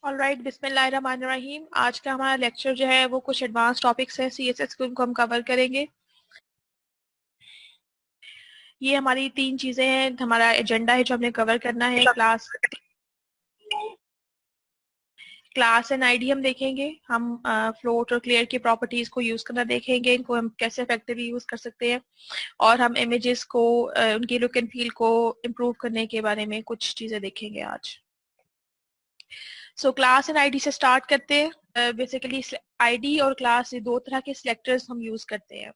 Alright, बिस्मिल्लाहिर्रहमानिर्रहीम। आज का हमारा लेक्चर जो है वो कुछ एडवांस टॉपिक्स है सीएसएस को हम कवर करेंगे। ये हमारी 3 चीजें हैं, हमारा एजेंडा है जो हमने कवर करना है। क्लास एंड आईडी हम देखेंगे, हम फ्लोट और क्लियर की प्रॉपर्टीज को यूज करना देखेंगे, इनको हम कैसे इफेक्टिवली यूज कर सकते हैं, और हम इमेजेस को उनकी लुक एंड फील को इम्प्रूव करने के बारे में कुछ चीजें देखेंगे आज। सो क्लास एंड आईडी से स्टार्ट करते हैं। बेसिकली आईडी और क्लास, ये दो तरह के सिलेक्टर्स हम यूज करते हैं।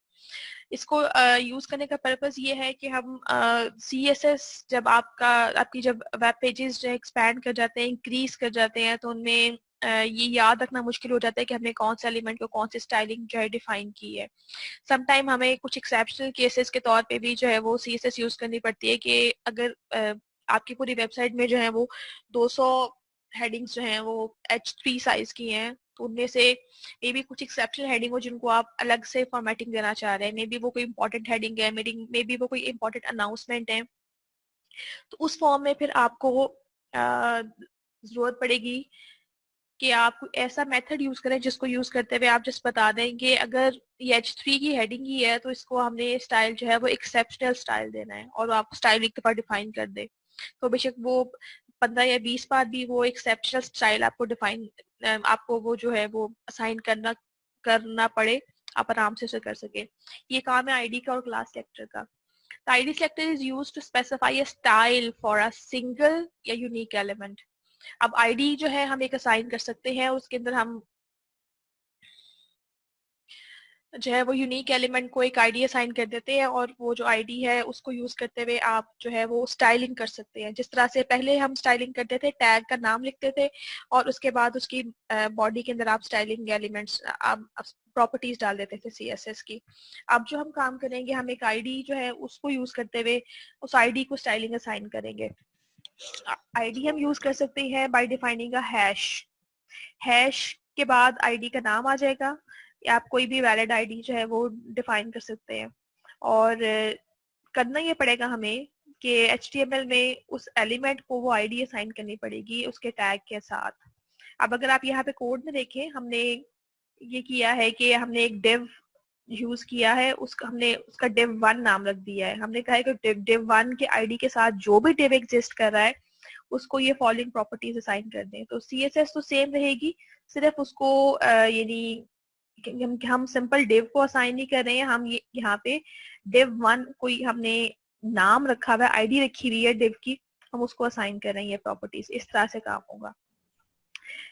इसको यूज करने का पर्पस ये है कि हम सीएसएस जब आपकी जब वेब पेजेस जो एक्सपैंड कर जाते हैं, इंक्रीज कर जाते हैं, तो उनमें ये याद रखना मुश्किल हो जाता है कि हमने कौन से एलिमेंट को कौन सी स्टाइलिंग जो है डिफाइन की है। समटाइम हमें कुछ एक्सेप्शनल केसेस के तौर पे भी जो है वो सीएसएस यूज करनी पड़ती है कि अगर आपकी पूरी वेबसाइट में जो है वो 200 हेडिंग्स जो हैं वो H3 साइज की हैं, तो उनमें से मे बी कुछ एक्सेप्शनल हेडिंग हो जिनको आप अलग से फॉर्मेटिंग देना चाह रहे हैं। मे बी वो कोई इंपॉर्टेंट हेडिंग है, मे बी वो कोई इंपॉर्टेंट अनाउंसमेंट है, तो उस फॉर्म में फिर आपको जरूरत पड़ेगी कि आप ऐसा मेथड यूज करें जिसको यूज करते हुए आप जस्ट बता दें कि अगर ये H3 की हेडिंग ही है तो इसको हमने स्टाइल जो है वो एक्सेप्शनल स्टाइल देना है, और आप स्टाइल एक दफा डिफाइन कर दे, तो बेशक वो 15 या 20 बार भी वो एक्सेप्शनल स्टाइल आपको डिफाइन, आपको वो जो है वो असाइन करना करना पड़े, आप आराम से उसे कर सके। ये काम है आईडी का और क्लास सेलेक्टर का। The ID selector is used to specify a style for a single या unique element. अब आईडी जो है हम एक असाइन कर सकते हैं, उसके अंदर हम जो है वो यूनिक एलिमेंट को एक आईडी असाइन कर देते हैं, और वो जो आईडी है उसको यूज करते हुए आप जो है वो स्टाइलिंग कर सकते हैं। जिस तरह से पहले हम स्टाइलिंग करते थे, टैग का नाम लिखते थे और उसके बाद उसकी बॉडी के अंदर आप स्टाइलिंग एलिमेंट्स, आप प्रॉपर्टीज डाल देते थे सीएसएस की। अब जो हम काम करेंगे, हम एक आईडी जो है उसको यूज करते हुए उस आईडी को स्टाइलिंग असाइन करेंगे। आईडी हम यूज कर सकते हैं बाय डिफाइनिंग अ हैश। हैश के बाद आईडी का नाम आ जाएगा, या आप कोई भी वैलिड आईडी जो है वो डिफाइन कर सकते हैं। और करना ये पड़ेगा हमें कि HTML में उस एलिमेंट को वो आईडी असाइन करनी पड़ेगी उसके टैग के साथ। अब अगर आप यहाँ पे कोड में देखें, हमने ये किया है कि हमने एक div यूज किया है, उसका हमने उसका div1 नाम रख दिया है। हमने कहा है कि div1 के आईडी के साथ जो भी div एग्जिस्ट कर रहा है उसको ये फॉलोइंग प्रॉपर्टीज असाइन कर दें। तो CSS तो सेम रहेगी, सिर्फ उसको यानी हम सिंपल div को असाइन नहीं कर रहे हैं, हम ये यहाँ पे div1 कोई हमने नाम रखा हुआ है, आईडी रखी हुई है div की, हम उसको असाइन कर रहे हैं ये प्रॉपर्टीज। इस तरह से काम होगा।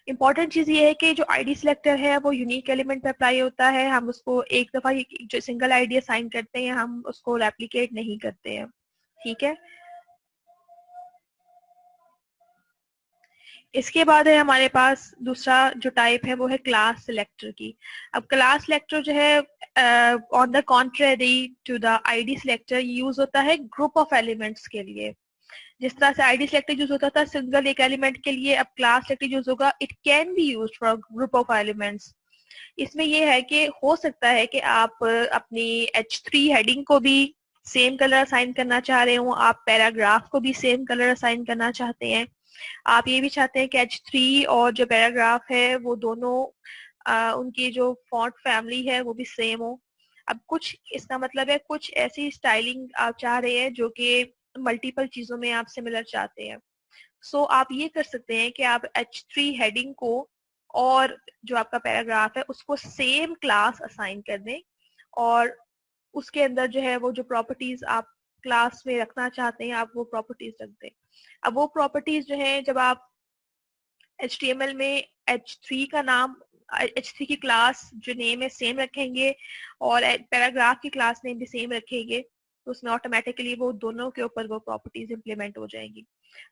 इंपॉर्टेंट चीज ये है कि जो आईडी सिलेक्टर है वो यूनिक एलिमेंट पे अप्लाई होता है। हम उसको एक दफा जो सिंगल आईडी असाइन करते हैं, हम उसको रेप्लिकेट नहीं करते हैं। ठीक है, इसके बाद है हमारे पास दूसरा जो टाइप है वो है क्लास सिलेक्टर की। अब क्लास सिलेक्टर जो है on the contrary to the ID selector use होता है ग्रुप ऑफ एलिमेंट्स के लिए। जिस तरह से आईडी सिलेक्टर यूज होता था सिंगल एक एलिमेंट के लिए, अब क्लास सिलेक्टर यूज होगा, it can be use for group of elements. इसमें यह है कि हो सकता है कि आप अपनी H3 हेडिंग को भी सेम कलर असाइन करना चाह रहे हो, आप पैराग्राफ को भी सेम कलर असाइन करना चाहते हैं, आप ये भी चाहते हैं कि H3 और जो पैराग्राफ है वो दोनों उनकी जो फॉन्ट फैमिली है वो भी सेम हो। अब कुछ इसका मतलब है कुछ ऐसी स्टाइलिंग आप चाह रहे हैं जो कि मल्टीपल चीजों में आप सिमिलर चाहते हैं। सो आप ये कर सकते हैं कि आप H3 हेडिंग को और जो आपका पैराग्राफ है उसको सेम क्लास असाइन कर दें, और उसके अंदर जो है वो जो प्रॉपर्टीज आप क्लास में रखना चाहते हैं आप वो प्रॉपर्टीज रख दें। अब वो प्रॉपर्टीज जो है, जब आप HTML में H3 का नाम, H3 की क्लास जो नेम है सेम रखेंगे और पैराग्राफ की क्लास नेम भी सेम रखेंगे, तो उसमें ऑटोमेटिकली वो दोनों के ऊपर वो प्रॉपर्टीज इंप्लीमेंट हो जाएंगी।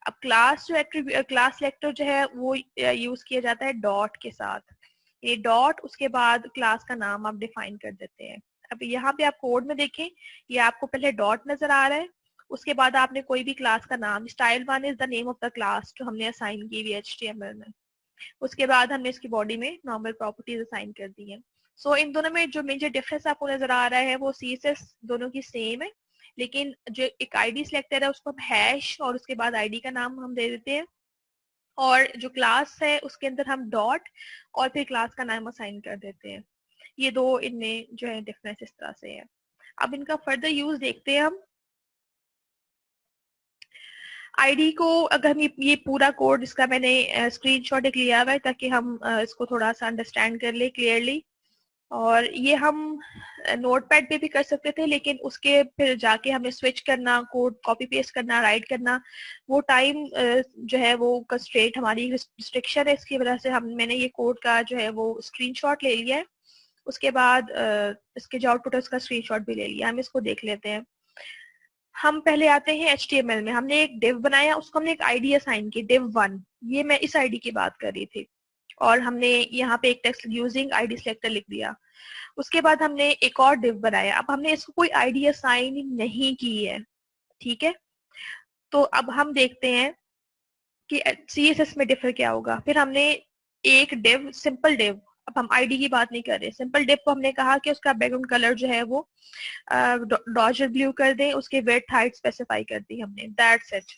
अब क्लास सेलेक्टर जो है वो यूज किया जाता है डॉट के साथ। ये डॉट, उसके बाद क्लास का नाम आप डिफाइन कर देते हैं। अब यहाँ पे आप कोड में देखें, ये आपको पहले डॉट नजर आ रहा है, उसके बाद आपने कोई भी क्लास का नाम, style1 is the name of the class जो हमने असाइन की हुई है HTML में, उसके बाद हमने इसकी बॉडी में नॉर्मल प्रॉपर्टीज असाइन कर दी है। सो इन दोनों में जो मेजर डिफरेंस आपको नजर आ रहा है वो CSS दोनों की सेम है, लेकिन जो एक आईडी सिलेक्टर है उसको हम हैश और उसके बाद आईडी का नाम हम दे देते हैं, और जो क्लास है उसके अंदर हम डॉट और फिर क्लास का नाम असाइन कर देते हैं। ये दो इनमें जो है डिफरेंस इस तरह से है। अब इनका फर्दर यूज देखते हैं हम। आईडी को अगर हम ये पूरा कोड इसका मैंने स्क्रीनशॉट एक लिया हुआ है ताकि हम इसको थोड़ा सा अंडरस्टैंड कर ले क्लियरली। और ये हम नोटपैड पे भी कर सकते थे, लेकिन उसके फिर जाके हमें स्विच करना, कोड कॉपी पेस्ट करना, राइट करना, वो टाइम जो है वो कंस्ट्रेंट हमारी रिस्ट्रिक्शन है। इसकी वजह से हम मैंने ये कोड का जो है वो स्क्रीनशॉट ले लिया है। उसके बाद इसके जो आउटपुट है उसका स्क्रीनशॉट भी ले लिया। हम इसको देख लेते हैं। हम पहले आते हैं HTML में। हमने एक div बनाया, उसको हमने एक आईडी असाइन की div1। ये मैं इस आईडी की बात कर रही थी। और हमने यहाँ पे एक टेक्स्ट यूजिंग आईडी सिलेक्टर लिख दिया। उसके बाद हमने एक और div बनाया। अब हमने इसको कोई आईडी असाइन नहीं की है, ठीक है। तो अब हम देखते हैं कि CSS में डिफर क्या होगा। फिर हमने एक div, सिंपल div, अब हम आईडी की बात नहीं कर रहे, सिंपल div को हमने कहा कि उसका बैकग्राउंड कलर जो है वो डॉजर ब्लू कर दें, उसके विड्थ हाइट स्पेसिफाई कर दी हमने, दैट्स इट।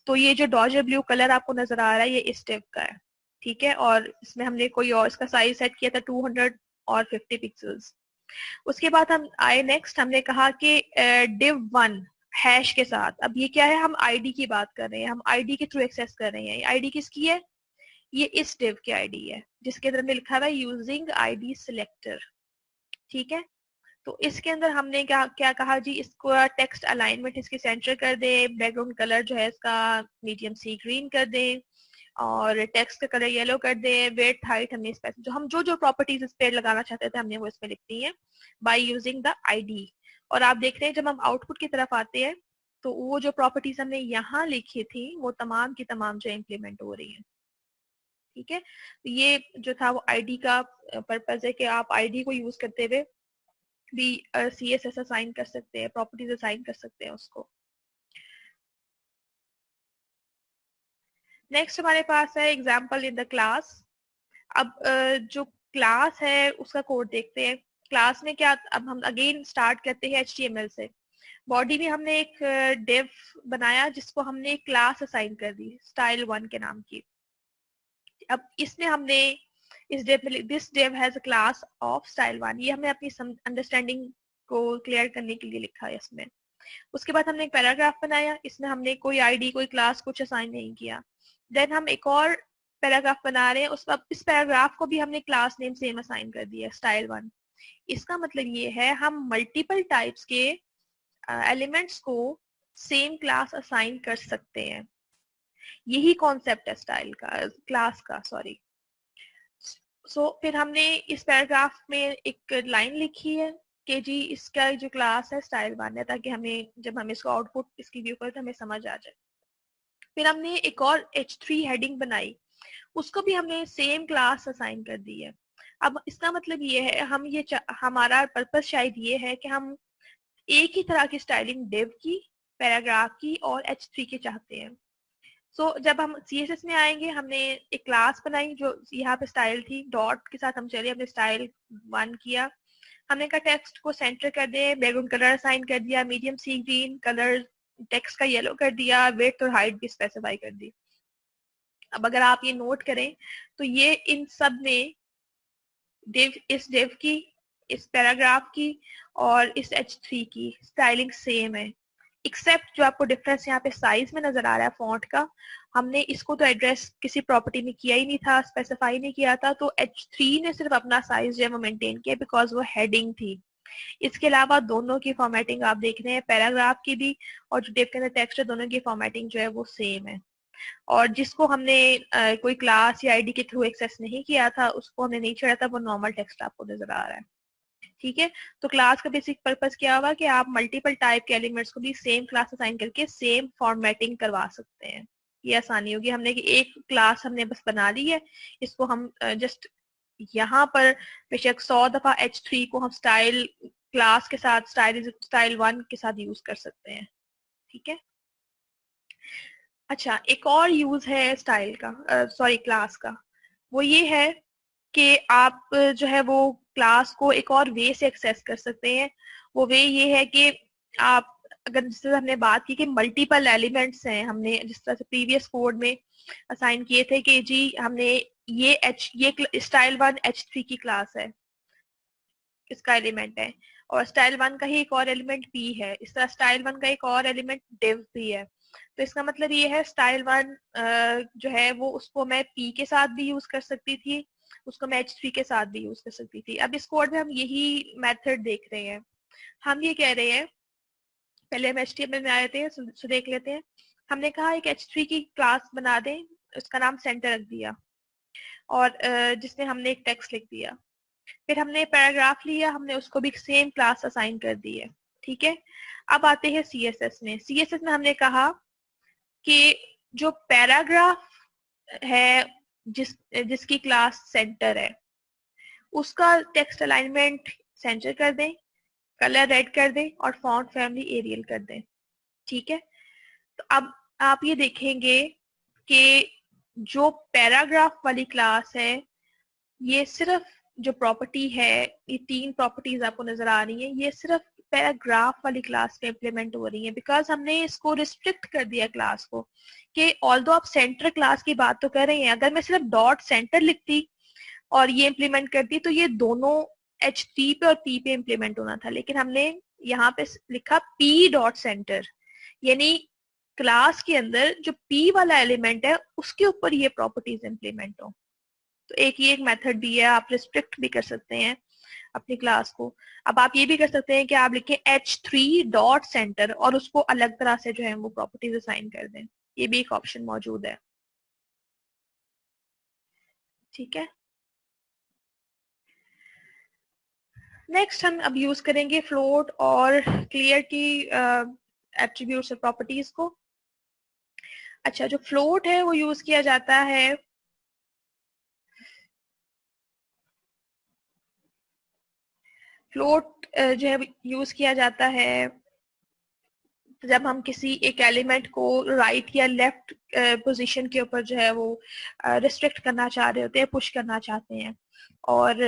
तो ये जो डॉजर ब्लू कलर आपको नजर आ रहा है ये इस div का है, ठीक है। और इसमें हमने कोई और इसका साइज सेट किया था 200 और 50 पिक्सल्स। उसके बाद हम आए नेक्स्ट, हमने कहा कि div1 हैश के साथ। अब ये क्या है, हम आईडी की बात कर रहे हैं, हम आईडी के थ्रू एक्सेस कर रहे हैं। आईडी किसकी है, ये इस div की आईडी है जिसके अंदर में लिखा हुआ है यूजिंग आईडी सिलेक्टर, ठीक है। तो इसके अंदर हमने क्या क्या कहा जी, इसको टेक्स्ट अलाइनमेंट इसकी सेंटर कर दे, बैकग्राउंड कलर जो है इसका मीडियम सी ग्रीन कर दे, और टेक्स्ट का कलर येलो कर दे, वेट हाइट हमने जो हम जो प्रॉपर्टीज इस पे लगाना चाहते थे हमने वो इसमें लिख दी है बाय यूजिंग द आईडी। और आप देख रहे हैं जब हम आउटपुट की तरफ आते हैं तो वो जो प्रॉपर्टीज हमने यहाँ लिखी थी वो तमाम की तमाम जो इम्प्लीमेंट हो रही है, ठीक है। तो ये जो था वो आईडी का पर्पज है कि आप आईडी को यूज करते हुए भी CSS असाइन कर सकते हैं, प्रॉपर्टीज असाइन कर सकते हैं उसको। नेक्स्ट हमारे पास है एग्जाम्पल इन द क्लास। अब जो क्लास है उसका कोड देखते हैं। क्लास में क्या, अब हम अगेन स्टार्ट करते हैं HTML से। बॉडी में हमने एक div बनाया जिसको हमने एक क्लास असाइन कर दी style1 के नाम की। अब इसमें हमने इस div में this div has a class of style1, ये हमने अपनी अंडरस्टैंडिंग को क्लियर करने के लिए लिखा है इसमें। उसके बाद हमने एक पैराग्राफ बनाया, इसमें हमने कोई आईडी कोई क्लास कुछ असाइन नहीं किया। देन हम एक और पैराग्राफ बना रहे हैं, उस इस पैराग्राफ को भी हमने क्लास नेम सेम असाइन कर दिया style1। इसका मतलब ये है हम मल्टीपल टाइप्स के एलिमेंट्स को सेम क्लास असाइन कर सकते हैं। यही कॉन्सेप्ट है स्टाइल का, क्लास का, सॉरी। फिर हमने इस पैराग्राफ में एक लाइन लिखी है कि जी इसका जो क्लास है style1 है, ताकि हमें जब हम इसको आउटपुट इसकी व्यू करें तो हमें समझ आ जाए। फिर हमने एक और H3 हेडिंग बनाई, उसको भी हमने सेम क्लास असाइन कर दी है। अब इसका मतलब ये है, हम ये हमारा पर्पस शायद ये है कि हम एक ही तरह की स्टाइलिंग div की, पैराग्राफ की और H3 की चाहते हैं। जब हम CSS में आएंगे, हमने एक क्लास बनाई जो यहाँ पे स्टाइल थी, डॉट के साथ हम चले, हमने style1 किया। हमने कहा टेक्स्ट को सेंटर कर दे, बैकग्राउंड कलर असाइन कर दिया मीडियम सी ग्रीन, कलर टेक्स्ट का येलो कर दिया, विड्थ और हाइट भी स्पेसिफाई कर दी। अब अगर आप ये नोट करें तो ये इन सब में इस div की, इस पैराग्राफ की और इस H3 की स्टाइलिंग सेम है, एक्सेप्ट जो आपको डिफरेंस यहाँ पे साइज में नजर आ रहा है फॉन्ट का। हमने इसको तो एड्रेस किसी प्रॉपर्टी में किया ही नहीं था, स्पेसिफाई नहीं किया था, तो H3 ने सिर्फ अपना साइज जो है वो मेंटेन किया बिकॉज वो हेडिंग थी। इसके अलावा दोनों की फॉर्मेटिंग आप देख रहे हैं, पैराग्राफ की भी और जो div के अंदर टेक्स्ट है, दोनों की फॉर्मेटिंग जो है वो सेम है। और जिसको हमने कोई क्लास या आईडी के थ्रू एक्सेस नहीं किया था, उसको हमने नहीं छोड़ा था, वो नॉर्मल टेक्स्ट आपको नजर आ रहा है, ठीक है। तो क्लास का बेसिक पर्पस क्या हुआ कि आप मल्टीपल टाइप के एलिमेंट्स को भी सेम क्लास असाइन करके सेम फॉर्मेटिंग करवा सकते हैं। ये आसानी होगी। हमने कि एक क्लास हमने बस बना ली है, इसको हम जस्ट यहाँ पर बेशक 100 दफा H3 को हम स्टाइल क्लास के साथ, style1 के साथ यूज कर सकते हैं, ठीक है। अच्छा, एक और यूज है स्टाइल का, सॉरी क्लास का, वो ये है कि आप जो है वो क्लास को एक और वे से एक्सेस कर सकते हैं। वो वे ये है कि आप अगर जिस तरह हमने बात की कि मल्टीपल एलिमेंट्स हैं, हमने जिस तरह से प्रीवियस कोड में असाइन किए थे कि जी हमने ये स्टाइल 1 H3 की क्लास है, इसका एलिमेंट है, और स्टाइल 1 का ही एक और एलिमेंट पी है, इस तरह स्टाइल 1 का एक और एलिमेंट डिव भी है। तो इसका मतलब ये है स्टाइल 1 जो है वो उसको मैं पी के साथ भी यूज कर सकती थी, उसको मैं H3 के साथ भी यूज कर सकती थी। अब इस कोड में हम यही मेथड देख रहे हैं। हम ये कह रहे हैं, पहले हम HTML में आए थे, सो देख लेते हैं। हमने कहा एक H3 की क्लास बना दें, उसका नाम सेंटर रख दिया, और जिसमें हमने एक टेक्स्ट लिख दिया। फिर हमने पैराग्राफ लिया, हमने उसको भी सेम क्लास असाइन कर दी है। ठीक है, अब आते हैं CSS में। CSS में हमने कहा कि जो पैराग्राफ है जिसकी क्लास सेंटर है, उसका टेक्स्ट अलाइनमेंट सेंटर कर दें, कलर रेड कर दें, और फॉन्ट फैमिली एरियल कर दें। ठीक है, तो अब आप ये देखेंगे कि जो पैराग्राफ वाली क्लास है, ये सिर्फ जो प्रॉपर्टी है, ये 3 प्रॉपर्टीज आपको नजर आ रही हैं, ये सिर्फ पैराग्राफ वाली क्लास में इम्प्लीमेंट हो रही है, बिकॉज हमने इसको रिस्ट्रिक्ट कर दिया क्लास को कि ऑल्दो आप सेंटर क्लास की बात तो कर रहे हैं, अगर मैं सिर्फ डॉट सेंटर लिखती और ये इम्प्लीमेंट करती तो ये दोनों H3 पे और P पे इम्प्लीमेंट होना था, लेकिन हमने यहाँ पे लिखा P डॉट सेंटर, यानी क्लास के अंदर जो P वाला एलिमेंट है उसके ऊपर ये प्रॉपर्टीज इम्प्लीमेंट हो। तो ये एक मेथड भी है, आप रिस्ट्रिक्ट भी कर सकते हैं अपनी क्लास को। अब आप ये भी कर सकते हैं कि आप लिखें H3 डॉट सेंटर और उसको अलग तरह से जो है वो प्रॉपर्टीज असाइन कर दें, ये भी एक ऑप्शन मौजूद है। ठीक है, नेक्स्ट हम अब यूज करेंगे फ्लोट और क्लियर की एट्रीब्यूट्स और प्रॉपर्टीज को। अच्छा, जो फ्लोट है वो यूज किया जाता है फ्लोट जो है यूज किया जाता है जब हम किसी एक एलिमेंट को राइट या लेफ्ट पोजीशन के ऊपर जो है वो रिस्ट्रिक्ट करना चाह रहे होते हैं, पुश करना चाहते हैं, और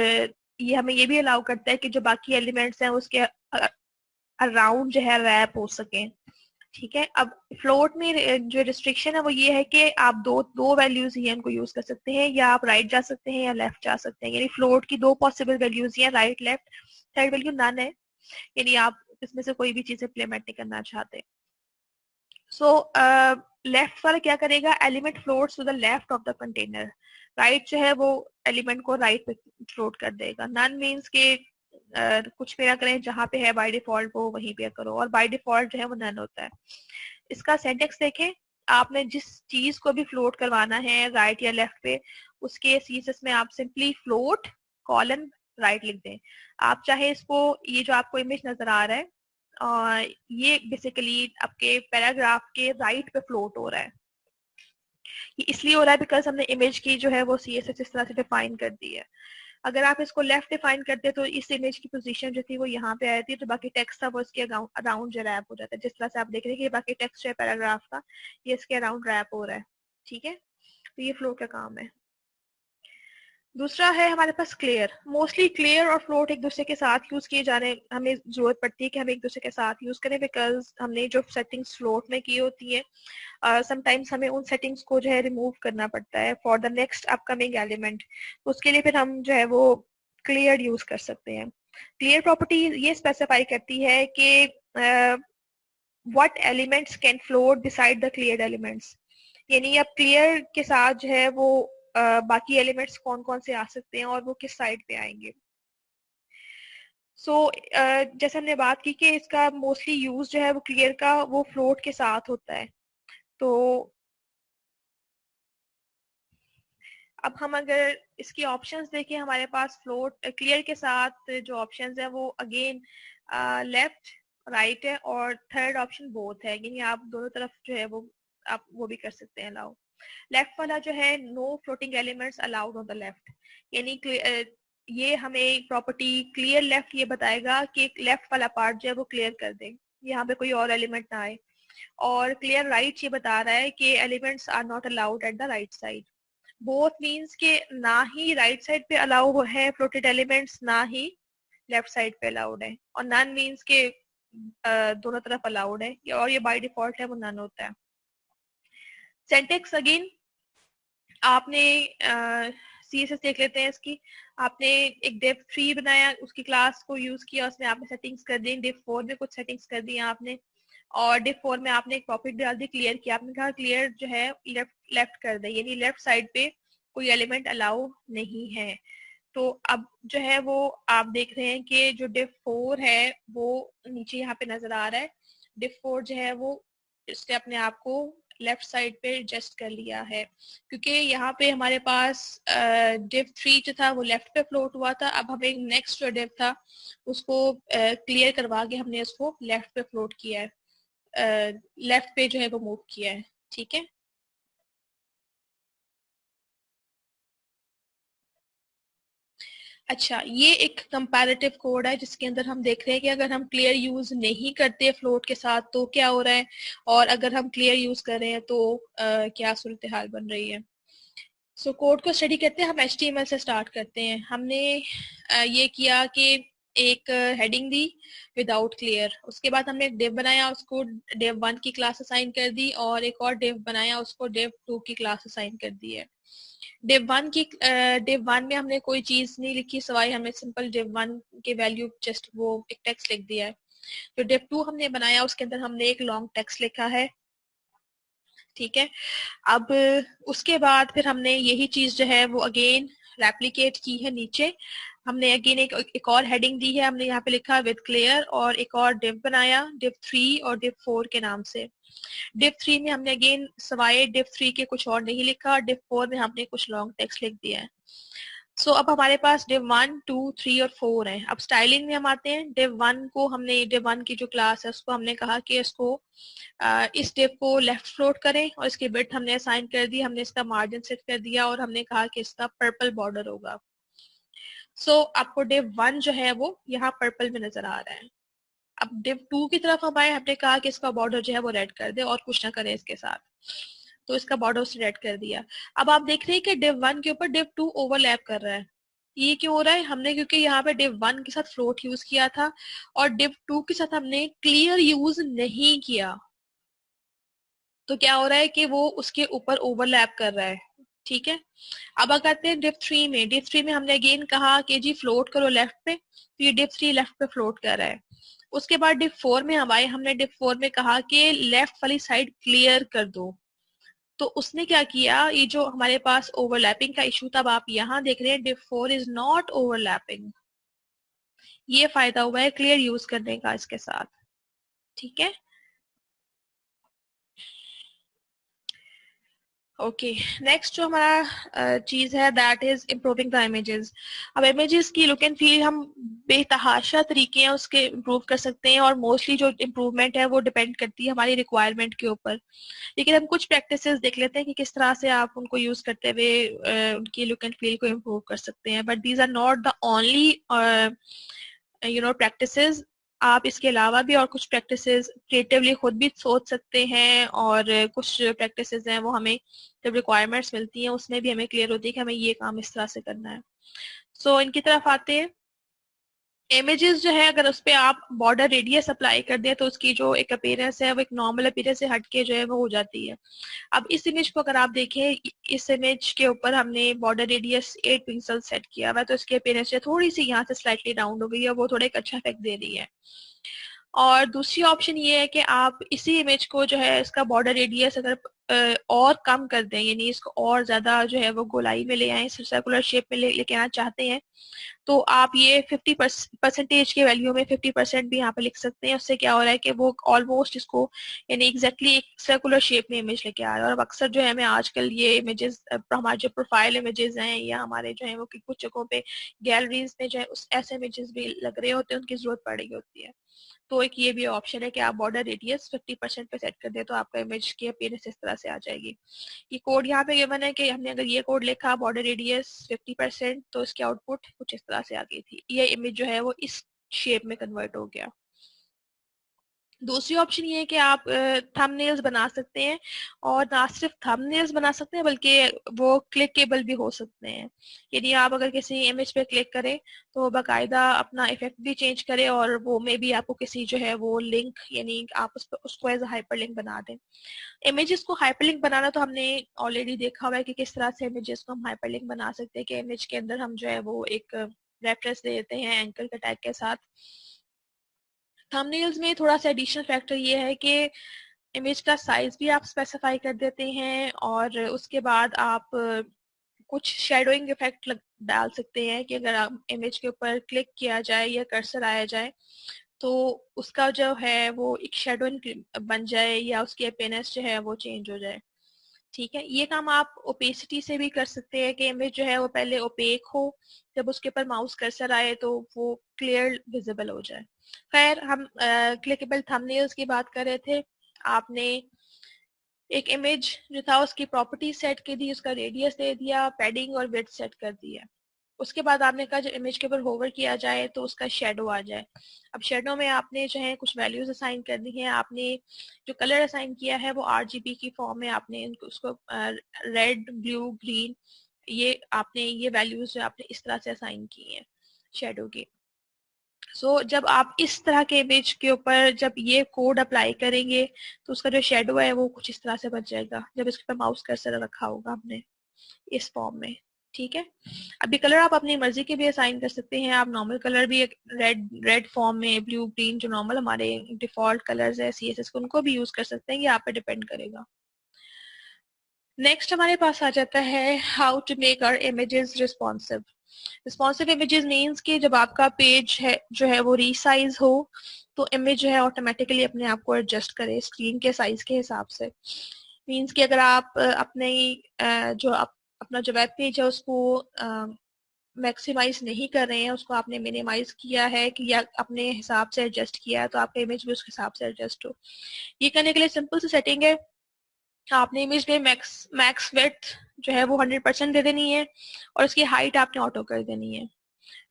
ये हमें ये भी अलाउ करता है कि जो बाकी एलिमेंट्स हैं उसके अराउंड जो है रैप हो सके। ठीक है, अब फ्लोट में जो रिस्ट्रिक्शन है वो ये है कि आप दो दो वैल्यूज ही इनको यूज कर सकते हैं, या आप राइट जा सकते हैं या लेफ्ट जा सकते हैं, यानी फ्लोट की 2 पॉसिबल वैल्यूज ही हैं, right left, third value none है, यानी आप इसमें से कोई भी चीज इम्प्लीमेंट नहीं करना चाहते। सो लेफ्ट वाला क्या करेगा, element floats to the left of the container, right जो है वो एलिमेंट को राइट पे फ्लोट कर देगा। नन मीन्स के कुछ भी ना करें, जहाँ पे है बाय डिफॉल्ट वो वहीं पे करो, और बाय डिफॉल्ट जो है वो नन होता है। इसका सिंटेक्स देखें, आपने जिस चीज को भी फ्लोट करवाना है राइट या लेफ्ट पे, उसके सीएसएस में आप सिंपली फ्लोट कॉलन राइट लिख दें। आप चाहे इसको, ये जो आपको इमेज नजर आ रहा है, ये बेसिकली आपके पैराग्राफ के राइट पे फ्लोट हो रहा है। ये इसलिए हो रहा है बिकॉज हमने इमेज की जो है वो CSS इस तरह से डिफाइन कर दी है। अगर आप इसको लेफ्ट डिफाइन करते तो इस इमेज की पोजीशन जो थी वो यहाँ पे आई थी, तो बाकी टेक्स्ट था वो इसके अराउंड जो रैप हो जाता है, जिस तरह से आप देख रहे हैं कि बाकी टेक्स्ट जो है पैराग्राफ का ये इसके अराउंड रैप हो रहा है। ठीक है, तो ये फ्लो का काम है। दूसरा है हमारे पास क्लियर। मोस्टली क्लियर और फ्लोट एक दूसरे के साथ यूज किए जाने हमें जरूरत पड़ती है कि हम एक दूसरे के साथ यूज करें, बिकॉज हमने जो सेटिंग्स फ्लोट में की होती है समटाइम्स हमें उन सेटिंग्स को जो है रिमूव करना पड़ता है for the next upcoming element, तो उसके लिए फिर हम जो है वो क्लियर यूज कर सकते हैं। क्लियर प्रॉपर्टी ये स्पेसिफाई करती है कि what elements can float beside the cleared elements, यानी अब क्लियर के साथ जो है वो बाकी एलिमेंट्स कौन कौन से आ सकते हैं और वो किस साइड पे आएंगे। सो जैसे हमने बात की कि इसका मोस्टली यूज जो है वो क्लियर का वो फ्लोट के साथ होता है। तो अब हम अगर इसकी ऑप्शंस देखें, हमारे पास फ्लोट क्लियर के साथ जो ऑप्शंस है वो अगेन लेफ्ट राइट है, और थर्ड ऑप्शन बोथ है, यानी आप दोनों तरफ जो है वो आप वो भी कर सकते हैं अलाउ। लेफ्ट वाला जो है know floating elements allowed on the left, यानी ये हमें प्रॉपर्टी क्लियर लेफ्ट ये बताएगा कि लेफ्ट वाला पार्ट जो है वो क्लियर कर दे, यहाँ पे कोई और एलिमेंट ना आए। और क्लियर राइट ये बता रहा है कि elements are not allowed at the right side. Both means के ना ही राइट साइड पे अलाउ है फ्लोटेड एलिमेंट्स, ना ही लेफ्ट साइड पे अलाउड है, और नन मीन्स के दोनों तरफ अलाउड है, और ये बाय डिफॉल्ट है वो नन होता है। सिंटेक्स अगेन आपने CSS देख लेते हैं इसकी। आपने एक div 3 बनाया, उसकी क्लास को यूज किया, उसमें आपने सेटिंग्स कर दी, div 4 में कुछ सेटिंग्स कर दी आपने, और div 4 में आपने एक प्रॉपर्टी डाल दी क्लियर की। आपने कहा क्लियर जो है लेफ्ट कर दे, यानी लेफ्ट साइड पे कोई एलिमेंट अलाउ नहीं है। तो अब जो है वो आप देख रहे हैं कि जो div 4 है वो नीचे यहाँ पे नजर आ रहा है। div 4 जो है वो इसने अपने आप को लेफ्ट साइड पे एडजस्ट कर लिया है, क्योंकि यहाँ पे हमारे पास div 3 जो था वो लेफ्ट पे फ्लोट हुआ था। अब हमें नेक्स्ट जो div था उसको क्लियर करवा के हमने उसको लेफ्ट पे फ्लोट किया है, लेफ्ट पे जो है वो मूव किया है। ठीक है, अच्छा ये एक कंपैरेटिव कोड है जिसके अंदर हम देख रहे हैं कि अगर हम क्लियर यूज नहीं करते फ्लोट के साथ तो क्या हो रहा है, और अगर हम क्लियर यूज कर रहे हैं तो क्या सूरत हाल बन रही है। सो कोड को स्टडी करते हैं, हम HTML से स्टार्ट करते हैं। हमने ये किया कि एक हेडिंग दी विदाउट क्लियर, उसके बाद हमने एक डिव बनाया, उसको डिव 1 की क्लास असाइन कर दी, और एक और डिव बनाया, उसको डिव 2 की क्लास असाइन कर दी है। डिव 1 में हमने कोई चीज नहीं लिखी, सवाई हमने सिंपल डिव 1 के वैल्यू जस्ट वो एक टेक्स्ट लिख दिया है। जो डिव 2 हमने बनाया उसके अंदर हमने एक लॉन्ग टेक्स्ट लिखा है। ठीक है, अब उसके बाद फिर हमने यही चीज जो है वो अगेन रेप्लिकेट की है नीचे। हमने अगेन एक और हेडिंग दी है, हमने यहाँ पे लिखा विद क्लियर, और एक और डिव बनाया div 3 और div 4 के नाम से। div 3 में हमने अगेन सवाए div 3 के कुछ और नहीं लिखा, div 4 में हमने कुछ लॉन्ग टेक्स्ट लिख दिया है। अब हमारे पास div 1, 2, 3 और 4 है। अब स्टाइलिंग में हम आते हैं। div 1 को हमने div 1 की जो क्लास है उसको हमने कहा कि इसको इस div को लेफ्ट फ्लोट करें, और इसकी बिड्थ हमने असाइन कर दी, हमने इसका मार्जिन सेट कर दिया, और हमने कहा कि इसका पर्पल बॉर्डर होगा। आपको div 1 जो है वो यहाँ पर्पल में नजर आ रहा है। अब div 2 की तरफ हम आए, हमने कहा कि इसका बॉर्डर जो है वो रेड कर दे और कुछ ना करें इसके साथ, तो इसका बॉर्डर उसने रेड कर दिया। अब आप देख रहे हैं कि div 1 के ऊपर div 2 ओवरलैप कर रहा है। ये क्यों हो रहा है? हमने क्योंकि यहाँ पे div 1 के साथ फ्लोट यूज किया था, और div 2 के साथ हमने क्लियर यूज नहीं किया, तो क्या हो रहा है कि वो उसके ऊपर ओवरलैप कर रहा है। ठीक है, अब अगर आते हैं div 3 में। div 3 में हमने अगेन कहा कि जी फ्लोट करो लेफ्ट पे, तो ये div 3 लेफ्ट पे फ्लोट कर रहा है। उसके बाद div 4 में हम आए, हमने div 4 में कहा कि लेफ्ट वाली साइड क्लियर कर दो, तो उसने क्या किया, ये जो हमारे पास ओवरलैपिंग का इशू था, अब आप यहाँ देख रहे हैं div 4 इज नॉट ओवरलैपिंग। ये फायदा हुआ है क्लियर यूज करने का इसके साथ। ठीक है, ओके, नेक्स्ट जो हमारा चीज है that is improving the images. अब इमेजेस की लुक एंड फील हम बेतहाशा तरीके हैं उसके इम्प्रूव कर सकते हैं, और मोस्टली जो इम्प्रूवमेंट है वो डिपेंड करती है हमारी रिक्वायरमेंट के ऊपर। लेकिन हम कुछ प्रैक्टिसेस देख लेते हैं कि किस तरह से आप उनको यूज करते हुए उनकी लुक एंड फील को इम्प्रूव कर सकते हैं। But these are not the only practices. आप इसके अलावा भी और कुछ प्रैक्टिसेस क्रिएटिवली खुद भी सोच सकते हैं, और कुछ प्रैक्टिसेस हैं वो हमें जब रिक्वायरमेंट्स मिलती हैं उसमें भी हमें क्लियर होती है कि हमें ये काम इस तरह से करना है। इनकी तरफ आते हैं। इमेजेस जो है अगर उस पर आप बॉर्डर रेडियस अप्लाई कर दें तो उसकी जो एक अपीयरेंस है वो एक नॉर्मल अपीयरेंस से हटके जो है वो हो जाती है। अब इस इमेज को अगर आप देखें, इस इमेज के ऊपर हमने बॉर्डर रेडियस 8 पिक्सल सेट किया हुआ है, तो इसकी अपीयरेंस थोड़ी सी यहाँ से स्लाइटली राउंड हो गई है, वो थोड़ा एक अच्छा इफेक्ट दे रही है। और दूसरी ऑप्शन ये है कि आप इसी इमेज को जो है इसका बॉर्डर रेडियस अगर और कम कर दें, यानी इसको और ज्यादा जो है वो गोलाई में ले आए, सर्कुलर शेप में लेके आना चाहते हैं, तो आप ये 50% के वैल्यू में 50% भी यहाँ पे लिख सकते हैं। उससे क्या हो रहा है कि वो ऑलमोस्ट इसको यानी एग्जैक्टली एक सर्कुलर शेप में इमेज लेके आ रहा है। और अब अक्सर जो है हमें आजकल ये इमेजेस, हमारे जो प्रोफाइल इमेजेस हैं या हमारे जो है वो कुछ जगहों पे गैलरीज में जो है उस ऐसे इमेजेस भी लग रहे होते हैं, उनकी जरूरत पड़ रही होती है। तो एक ये भी ऑप्शन है कि आप बॉर्डर रेडियस 50% पे सेट कर दें, तो आपका इमेज की अपीयरेंस इस तरह से आ जाएगी। ये कोड यहाँ पे गिवन है कि हमने अगर ये कोड लिखा बॉर्डर रेडियस 50%, तो इसकी आउटपुट कुछ इस तरह से आ गई थी। ये इमेज जो है वो इस शेप में कन्वर्ट हो गया। दूसरी ऑप्शन ये है कि आप थंबनेल्स बना सकते हैं, और ना सिर्फ थंबनेल्स बना सकते हैं बल्कि वो क्लिकेबल भी हो सकते हैं। यानी आप अगर किसी इमेज पे क्लिक करें तो वो बाकायदा अपना इफेक्ट भी चेंज करे, और वो मे भी आपको किसी जो है वो लिंक, यानी आप उसको एज हाइपर लिंक बना दें। इमेजेस को हाइपरलिंक बनाना तो हमने ऑलरेडी देखा हुआ है कि किस तरह से इमेजेस को हम हाइपरलिंक बना सकते हैं, कि इमेज के अंदर हम जो है वो एक रेफरेंस दे देते हैं एंकर के टैग के साथ। थंबनेल्स में थोड़ा सा एडिशनल फैक्टर ये है कि इमेज का साइज भी आप स्पेसिफाई कर देते हैं, और उसके बाद आप कुछ शेडोइंग इफेक्ट डाल सकते हैं कि अगर आप इमेज के ऊपर क्लिक किया जाए या कर्सर आया जाए तो उसका जो है वो एक शेडोइंग बन जाए, या उसकी अपीयरेंस जो है वो चेंज हो जाए। ठीक है, ये काम आप ओपेसिटी से भी कर सकते हैं कि इमेज जो है वो पहले ओपेक हो, जब उसके ऊपर माउस कर्सर आए तो वो क्लियर विजिबल हो जाए। खैर, हम क्लिकेबल थंबनेल्स की बात कर रहे थे। आपने एक इमेज जो था उसकी प्रॉपर्टी सेट कर दी, उसका रेडियस दे दिया, पैडिंग और विड्थ सेट कर दिया। उसके बाद आपने कहा जब इमेज के ऊपर होवर किया जाए तो उसका शेडो आ जाए। अब शेडो में आपने जो है कुछ वैल्यूज असाइन करनी है। आपने जो कलर असाइन किया है वो आरजीबी की फॉर्म में आपने उसको रेड, ब्लू, ग्रीन, ये आपने ये वैल्यूज जो आपने इस तरह से असाइन की हैं शेडो की। जब आप इस तरह के इमेज के ऊपर जब ये कोड अप्लाई करेंगे तो उसका जो शेडो है वो कुछ इस तरह से बच जाएगा, जब इसके ऊपर माउस कर्सर रखा होगा आपने इस फॉर्म में। ठीक है, अभी कलर आप अपनी मर्जी के भी असाइन कर सकते हैं। आप नॉर्मल कलर भी रेड रेड फॉर्म में, ब्लू, ग्रीन जो नॉर्मल हमारे डिफॉल्ट कलर्स है सीएसएस को, उनको भी यूज कर सकते हैं, ये आप पे डिपेंड करेगा। नेक्स्ट हमारे पास आ जाता है how to make our images responsive. Responsive images means कि जब आपका पेज है जो है वो रीसाइज हो तो इमेज जो है ऑटोमेटिकली अपने आप को एडजस्ट करे स्क्रीन के साइज के हिसाब से। मीन्स कि अगर आप अपने अपना जो वेब पेज है उसको मैक्सिमाइज नहीं कर रहे हैं, उसको आपने मिनिमाइज किया है कि या अपने हिसाब से एडजस्ट किया है, तो आपका इमेज भी उसके हिसाब से एडजस्ट हो। ये करने के लिए सिंपल सी सेटिंग है। आपने इमेज में मैक्स मैक्स विड्थ जो है वो 100% दे देनी है, और इसकी हाइट आपने ऑटो कर देनी है।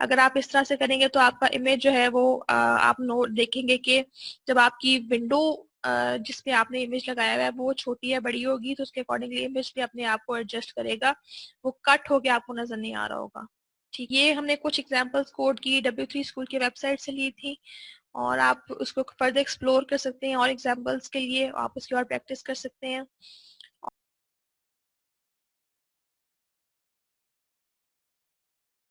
अगर आप इस तरह से करेंगे तो आपका इमेज जो है वो आप नोट देखेंगे कि जब आपकी विंडो जिसपे आपने इमेज लगाया हुआ है वो छोटी या बड़ी होगी तो उसके अकॉर्डिंगली इमेज भी अपने आप को एडजस्ट करेगा, वो कट होके आपको नजर नहीं आ रहा होगा। ठीक, ये हमने कुछ एग्जांपल्स कोड की W3 स्कूल की वेबसाइट से ली थी, और आप उसको फर्दर एक्सप्लोर कर सकते हैं और एग्जांपल्स के लिए आप उसकी और प्रैक्टिस कर सकते हैं।